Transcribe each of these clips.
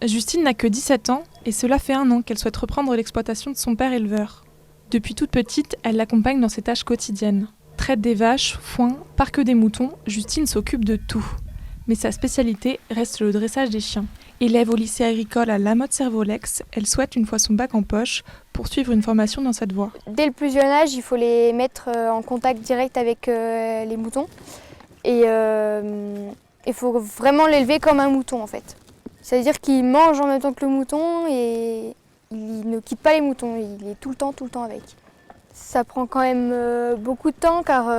Justine n'a que 17 ans et cela fait 1 an qu'elle souhaite reprendre l'exploitation de son père éleveur. Depuis toute petite, elle l'accompagne dans ses tâches quotidiennes. Traite des vaches, foin, parque des moutons, Justine s'occupe de tout. Mais sa spécialité reste le dressage des chiens. Élève au lycée agricole à La Motte-Servolex, elle souhaite, une fois son bac en poche, poursuivre une formation dans cette voie. Dès le plus jeune âge, il faut les mettre en contact direct avec les moutons. Et il faut vraiment l'élever comme un mouton en fait. C'est-à-dire qu'il mange en même temps que le mouton et il ne quitte pas les moutons, il est tout le temps avec. Ça prend quand même beaucoup de temps car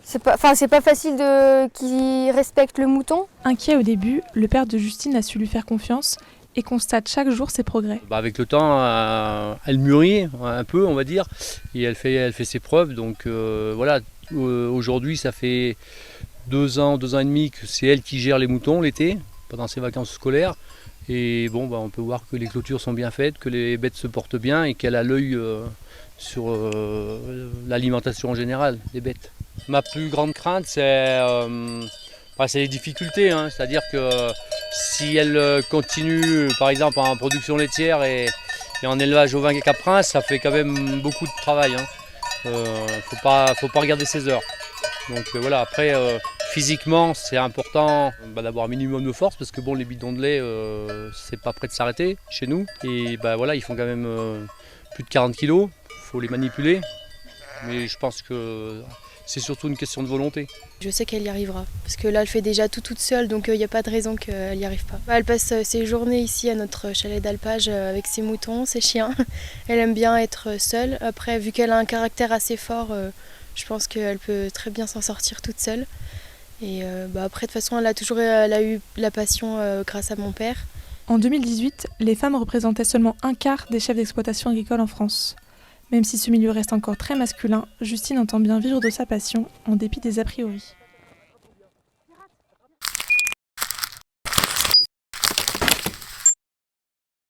c'est pas facile qu'il respecte le mouton. Inquiet au début, le père de Justine a su lui faire confiance et constate chaque jour ses progrès. Avec le temps, elle mûrit un peu, on va dire, et elle fait ses preuves. Donc voilà, aujourd'hui, ça fait 2 ans et demi que c'est elle qui gère les moutons l'été, pendant ses vacances scolaires. Et bon, on peut voir que les clôtures sont bien faites, que les bêtes se portent bien et qu'elle a l'œil sur l'alimentation en général des bêtes. Ma plus grande crainte, c'est les difficultés. C'est-à-dire que si elle continue, par exemple, en production laitière et en élevage ovin et caprin, ça fait quand même beaucoup de travail. Faut pas regarder ses heures. Donc voilà, après, physiquement, c'est important d'avoir un minimum de force parce que les bidons de lait, c'est pas prêt de s'arrêter chez nous. Et voilà, ils font quand même plus de 40 kilos, il faut les manipuler. Mais je pense que c'est surtout une question de volonté. Je sais qu'elle y arrivera, parce que là elle fait déjà tout toute seule, donc il n'y a pas de raison qu'elle n'y arrive pas. Elle passe ses journées ici à notre chalet d'alpage avec ses moutons, ses chiens. Elle aime bien être seule. Après, vu qu'elle a un caractère assez fort, je pense qu'elle peut très bien s'en sortir toute seule. Et après, de toute façon, elle a eu la passion grâce à mon père. En 2018, les femmes représentaient seulement 1/4 des chefs d'exploitation agricole en France. Même si ce milieu reste encore très masculin, Justine entend bien vivre de sa passion, en dépit des a priori.